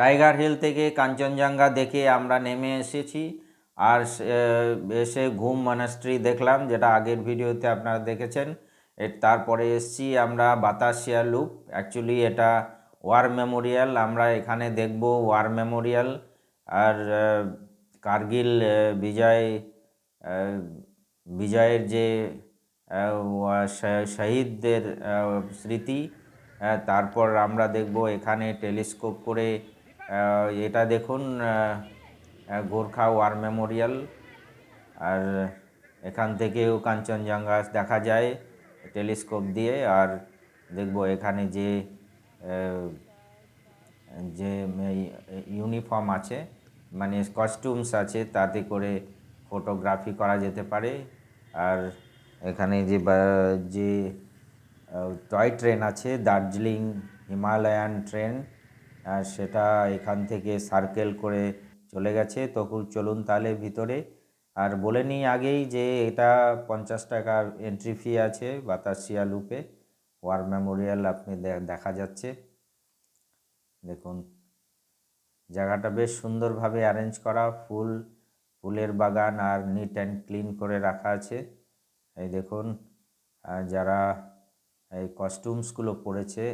Tiger hill থেকে কাঞ্চনজঙ্ঘা দেখে আমরা নেমে এসেছি। আর এসে ঘুম মনাস্ট্রি দেখলাম, যেটা আগের ভিডিওতে আপনারা দেখেছেন। তারপরে এসছি আমরা বাতাসিয়া লুপ। অ্যাকচুয়ালি এটা ওয়ার মেমোরিয়াল, আমরা এখানে দেখব ওয়ার মেমোরিয়াল। আর কার্গিল বিজয়ের যে শহীদদের স্মৃতি। তারপর আমরা দেখব এখানে টেলিস্কোপ করে, এটা দেখুন গোর্খা ওয়ার মেমোরিয়াল। আর এখান থেকেও কাঞ্চনজঙ্ঘা দেখা যায় টেলিস্কোপ দিয়ে। আর দেখব এখানে যে যে ইউনিফর্ম আছে, মানে কস্টিউমস আছে, তাতে করে ফটোগ্রাফি করা যেতে পারে। আর এখানে যে টয় ট্রেন আছে, দার্জিলিং হিমালয়ান ট্রেন, সেটা এখান থেকে সার্কেল করে চলে গেছে। তখন চলুন তাহলে ভিতরে। আর বলে নিই আগেই যে এটা 50 টাকার এন্ট্রি ফি আছে বাতাসিয়া লুপে। ওয়ার মেমোরিয়াল আপনি দেখা যাচ্ছে, দেখুন জায়গাটা বেশ সুন্দরভাবে অ্যারেঞ্জ করা, ফুলের বাগান আর নিট অ্যান্ড ক্লিন করে রাখা আছে। এই দেখুন যারা এই কস্টিউমসগুলো পরেছে,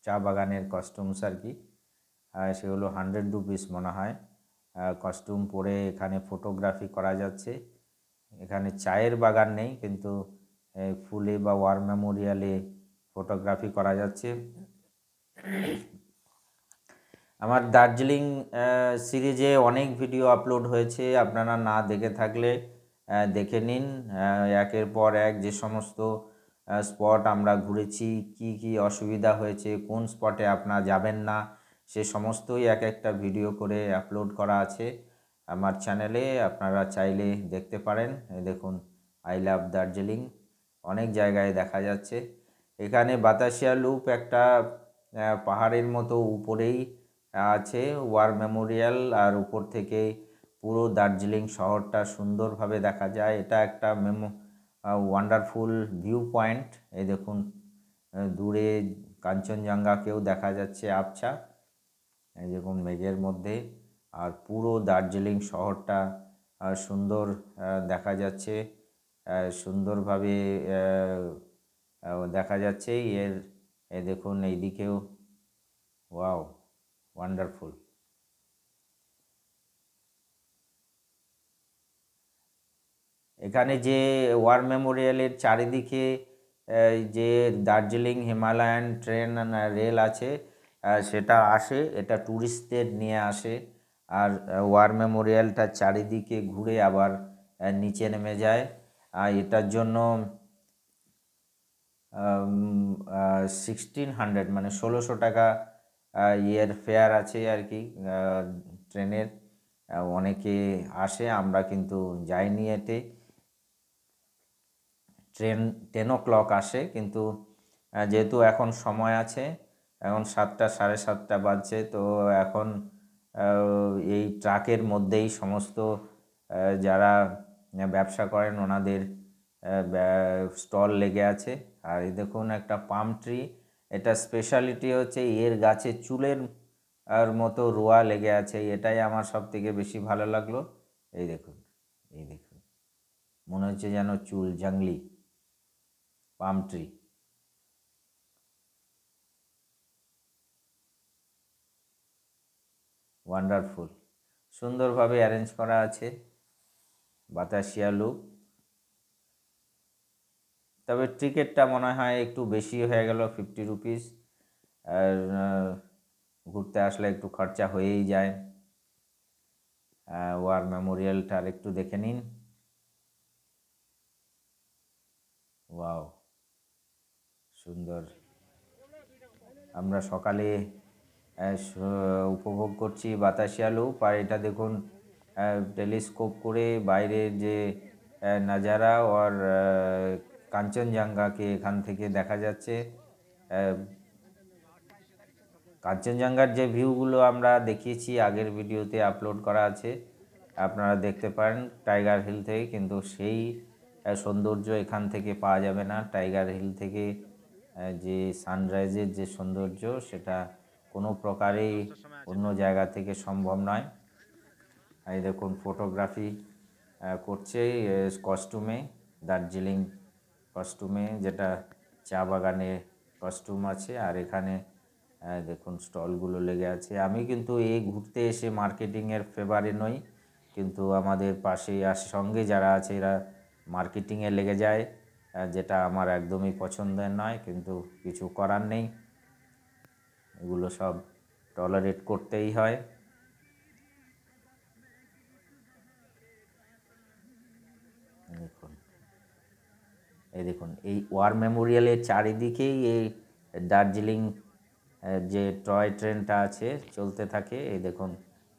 চা বাগানের কস্টিউমস আর কি, সেগুলো 100 রুপিস মনে হয় কস্টিউম পরে এখানে ফটোগ্রাফি করা যাচ্ছে। এখানে চায়ের বাগান নেই, কিন্তু ফুলে বা ওয়ার মেমোরিয়ালে ফটোগ্রাফি করা যাচ্ছে। আমার দার্জিলিং সিরিজে অনেক ভিডিও আপলোড হয়েছে, আপনারা না দেখে থাকলে দেখে নিন। একের পর এক যে সমস্ত স্পট আমরা ঘুরেছি, কি কি অসুবিধা হয়েছে, কোন স্পটে আপনারা যাবেন না, সে সমস্তই এক একটা ভিডিও করে আপলোড করা আছে আমার চ্যানেলে, আপনারা চাইলে দেখতে পারেন। দেখুন আই লাভ দার্জিলিং অনেক জায়গায় দেখা যাচ্ছে। এখানে বাতাসিয়া লুপ একটা পাহাড়ের মতো উপরেই আছে ওয়ার মেমোরিয়াল, আর উপর থেকে পুরো দার্জিলিং শহরটা সুন্দরভাবে দেখা যায়। এটা একটা ওয়ান্ডারফুল ভিউ পয়েন্ট। এই দেখুন দূরে কাঞ্চনজঙ্ঘাকেও দেখা যাচ্ছে আবছা, এই দেখুন মেঘের মধ্যে। আর পুরো দার্জিলিং শহরটা সুন্দর দেখা যাচ্ছে, সুন্দরভাবে দেখা যাচ্ছে। দেখুন এইদিকেও, ওয়াও ওয়ান্ডারফুল। এখানে যে ওয়ার মেমোরিয়ালের চারিদিকে যে দার্জিলিং হিমালয়ান ট্রেন রেল আছে, সেটা আসে, এটা ট্যুরিস্টদের নিয়ে আসে। আর ওয়ার মেমোরিয়ালটা চারিদিকে ঘুরে আবার নিচে নেমে যায়। আর এটার জন্য 1600 মানে 1600 টাকা ইয়ের ফেয়ার আছে আর কি ট্রেনের। অনেকে আসে, আমরা কিন্তু যাইনি এতে। ট্রেন 10 o'clock আসে, কিন্তু যেহেতু এখন সময় আছে, এখন 7টা 7:30 বাজছে, তো এখন এই ট্রাকের মধ্যেই সমস্ত যারা ব্যবসা করেন ওনাদের স্টল লেগে আছে। আর এই দেখুন একটা পাম ট্রি, এটা স্পেশালিটি হচ্ছে এর গাছে চুলের আর মতো রোয়া লেগে আছে, এটাই আমার সব থেকে বেশি ভালো লাগলো। এই দেখুন, এই দেখুন মনে হচ্ছে যেন চুল, জাংলি পাম ট্রি। ওয়ান্ডারফুল, সুন্দরভাবে অ্যারেঞ্জ করা আছে বাতাসিয়া লুপ। তবে টিকিটটা মনে হয় একটু বেশি হয়ে গেল, 50 রুপিস। আর ঘুরতে আসলে একটু খরচা হয়েই যায়। ওয়ার মেমোরিয়ালটা আর একটু দেখে নিন। ওয়াও সুন্দর। আমরা সকালে উপভোগ করছি বাতাসিয়া লুপ। আর এটা দেখুন টেলিস্কোপ করে বাইরের যে নাজারা আর কাঞ্চনজঙ্ঘাকে এখান থেকে দেখা যাচ্ছে। কাঞ্চনজঙ্ঘার যে ভিউগুলো আমরা দেখিয়েছি আগের ভিডিওতে আপলোড করা আছে, আপনারা দেখতে পারেন টাইগার হিল থেকে, কিন্তু সেই সৌন্দর্য এখান থেকে পাওয়া যাবে না। টাইগার হিল থেকে যে সানরাইজের যে সৌন্দর্য, সেটা কোনো প্রকারেই অন্য জায়গা থেকে সম্ভব নয়। এই দেখুন ফটোগ্রাফি করছে কস্টিউমে, দার্জিলিং কস্টিউমে, যেটা চা বাগানে কস্টিউম আছে। আর এখানে দেখুন স্টলগুলো লেগে আছে। আমি কিন্তু এই ঘুরতে এসে মার্কেটিংয়ের ফেভারে নই, কিন্তু আমাদের পাশেই সঙ্গে যারা আছে এরা মার্কেটিংয়ে লেগে যায়, যেটা আমার একদমই পছন্দের নয়, কিন্তু কিছু করার নেই, এগুলো সব টলারেট করতেই হয়। দেখুন এই দেখুন এই ওয়ার মেমোরিয়ালের চারিদিকেই এই দার্জিলিং যে টয় ট্রেনটা আছে চলতে থাকে। এই দেখুন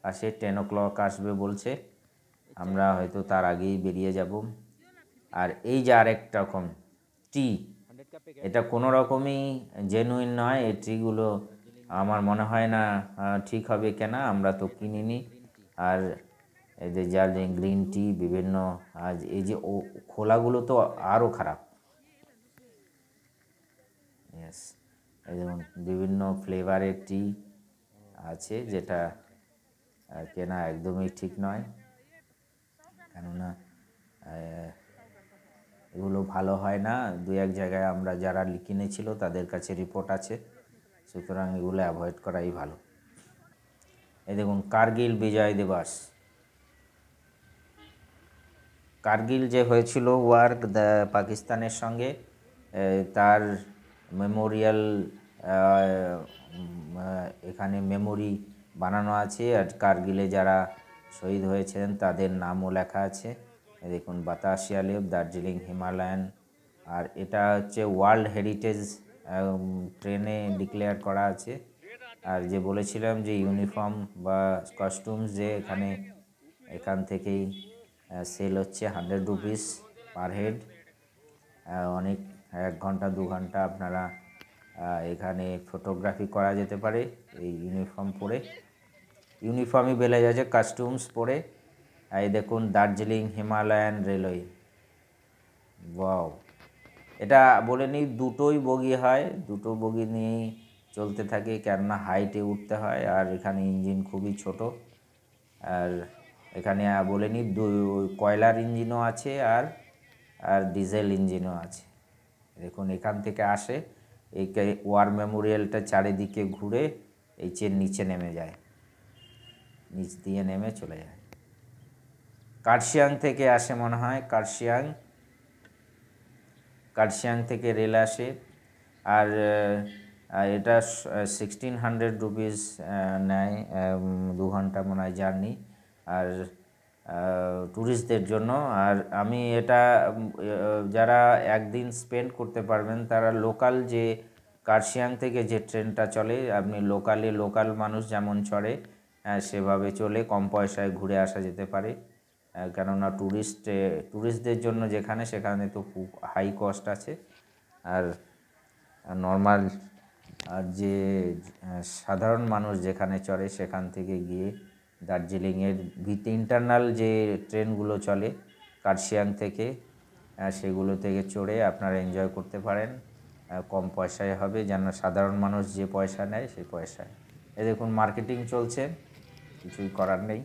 পাশে 10 o'clock আসবে বলছে, আমরা হয়তো তার আগেই বেরিয়ে যাব। আর এই যে আরেক রকম টি, এটা কোনো রকমই জেনুইন নয়। এই টিগুলো আমার মনে হয় না ঠিক হবে কেনা, আমরা তো কিনিনি। আর এই যে দার্জিলিং গ্রিন টি বিভিন্ন, আজ এই যে খোলাগুলো তো আরও খারাপ। ইয়েস, এই যেমন বিভিন্ন ফ্লেভারের টি আছে, যেটা কেনা একদমই ঠিক নয়, কেননা এগুলো ভালো হয় না। দু এক জায়গায় আমরা যারা কিনেছিল তাদের কাছে রিপোর্ট আছে, সুতরাং এগুলো অ্যাভয়েড করাই ভালো। এই দেখুন কার্গিল বিজয় দিবস, কার্গিল যে হয়েছিল ওয়ার পাকিস্তানের সঙ্গে, তার মেমোরিয়াল এখানে মেমোরি বানানো আছে। আর কার্গিলে যারা শহীদ হয়েছেন তাদের নামও লেখা আছে। দেখুন বাতাসিয়া লেক, দার্জিলিং হিমালয়ান। আর এটা হচ্ছে ওয়ার্ল্ড হেরিটেজ ট্রেনে ডিক্লেয়ার করা আছে। আর যে বলেছিলাম যে ইউনিফর্ম বা কস্টিউমস যে এখান থেকেই সেল হচ্ছে 100 রুপিস পার হেড। অনেক 1 ঘন্টা 2 ঘন্টা আপনারা এখানে ফটোগ্রাফি করা যেতে পারে এই ইউনিফর্ম পরে। ইউনিফর্মই বেলে যাচ্ছে কাস্টিউমস পরে। এই দেখুন দার্জিলিং হিমালয়ান রেলওয়ে, ওয়াও! এটা বলে নিই দুটোই বগি হয়, দুটো বগি নিয়েই চলতে থাকে, কেননা হাইটে উঠতে হয়। আর এখানে ইঞ্জিন খুবই ছোট। আর এখানে বলে নিই কয়লার ইঞ্জিনও আছে আর ডিজেল ইঞ্জিনও আছে। দেখুন এখান থেকে আসে, এই ওয়ার মেমোরিয়ালটা চারিদিকে ঘুরে এই নিচে নেমে যায়, নিচ দিয়ে নেমে চলে যায়। কার্শিয়াং থেকে আসে মনে হয়, কার্শিয়াং থেকে রেল আসে। আর এটা 1600 রুপিস নেয়, 2 ঘন্টা মনে হয় জার্নি, আর ট্যুরিস্টদের জন্য। আর আমি এটা যারা একদিন স্পেন্ড করতে পারবেন তারা লোকাল যে কার্শিয়াং থেকে যে ট্রেনটা চলে, আপনি লোকাল মানুষ যেমন চড়ে সেভাবে চলে কম পয়সায় ঘুরে আসা যেতে পারে। কেননা ট্যুরিস্টদের জন্য সেখানে তো খুব হাই কস্ট আছে। আর নর্মাল আর যে সাধারণ মানুষ যেখানে চড়ে সেখান থেকে গিয়ে দার্জিলিংয়ের ইন্টারনাল যে ট্রেনগুলো চলে কার্শিয়াং থেকে, সেগুলো থেকে চড়ে আপনারা এনজয় করতে পারেন। কম পয়সায় হবে, যেন সাধারণ মানুষ যে পয়সা নেয় সেই পয়সায়। এই দেখুন মার্কেটিং চলছে, কিছুই করার নেই।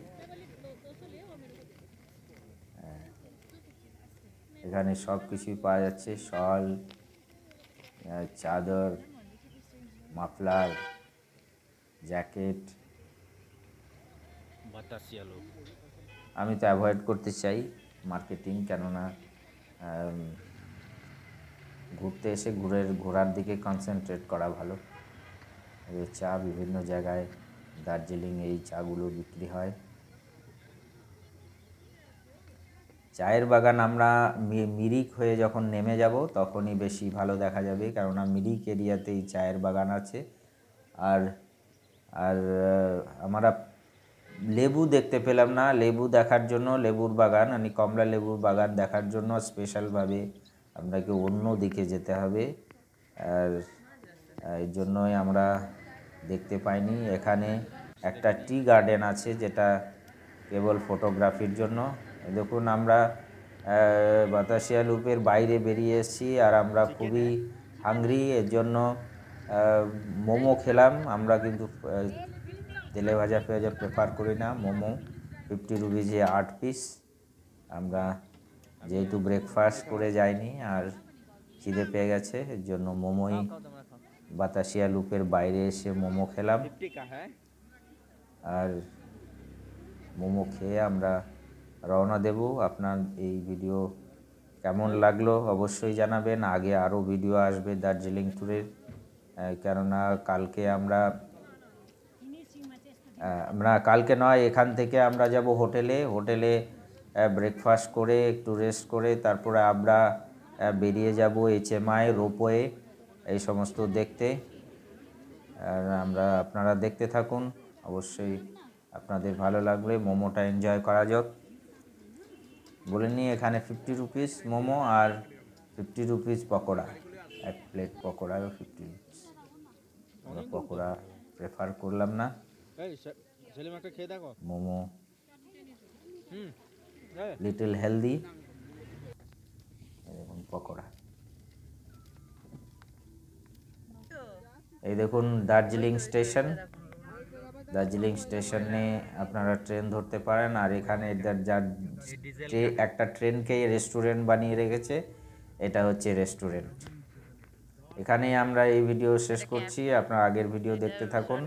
এখানে সব কিছুই পাওয়া যাচ্ছে, শল, চাদর, মাফলার, জ্যাকেট। আমি তো অ্যাভয়েড করতে চাই মার্কেটিং, কেননা ঘুরতে এসে ঘোরার দিকে কনসেন্ট্রেট করা ভালো। চা বিভিন্ন জায়গায় দার্জিলিং এই চাগুলো বিক্রি হয়। চায়ের বাগান আমরা মিরিক হয়ে যখন নেমে যাব তখনই বেশি ভালো দেখা যাবে, কেননা মিরিক এরিয়াতেই চায়ের বাগান আছে। আর আমরা লেবু দেখতে পেলাম না, লেবু দেখার জন্য লেবুর বাগান কমলা লেবুর বাগান দেখার জন্য স্পেশালভাবে আপনাকে অন্য দিকে যেতে হবে। আর এই জন্যই আমরা দেখতে পাইনি। এখানে একটা টি গার্ডেন আছে যেটা কেবল ফটোগ্রাফির জন্য। দেখুন আমরা বাতাসিয়া লুপের বাইরে বেরিয়ে এসেছি, আর আমরা খুবই হাংরি, এর জন্য মোমো খেলাম আমরা, কিন্তু তেলে ভাজা পেঁয়াজা প্রেফার করি না। মোমো 50 রুপিজে 8 পিস। আমরা যেহেতু ব্রেকফাস্ট করে যাইনি আর খিদে পেয়ে গেছে, এর জন্য মোমোই বাতাসিয়া লুপের বাইরে এসে মোমো খেলাম। আর মোমো খেয়ে আমরা রওনা দেব। আপনার এই ভিডিও কেমন লাগলো অবশ্যই জানাবেন। আগে আরও ভিডিও আসবে দার্জিলিং ট্যুরের, কেননা কালকে আমরা কালকে নয়, এখান থেকে আমরা যাব হোটেলে ব্রেকফাস্ট করে একটু রেস্ট করে তারপরে আমরা বেরিয়ে যাব HMI রোপওয়ে এই সমস্ত দেখতে। আর আপনারা দেখতে থাকুন, অবশ্যই আপনাদের ভালো লাগবে। মোমোটা এনজয় করা যাক। বলে নিই এখানে 50 রুপিস মোমো আর 50 রুপিস পকোড়া, এক প্লেট পকোড়াও 50 রুপিস। আমরা পকোড়া প্রেফার করলাম না, মোমো লিটল হেলদি। দেখুন পকোড়া, এই দেখুন দার্জিলিং স্টেশন। দার্জিলিং স্টেশনে আপনারা ট্রেন ধরতে পারেন। আর এখানে একটা ট্রেনকেই রেস্টুরেন্ট বানিয়ে রেখেছে, এটা হচ্ছে রেস্টুরেন্ট। এখানেই আমরা এই ভিডিও শেষ করছি, আপনারা আগের ভিডিও দেখতে থাকুন।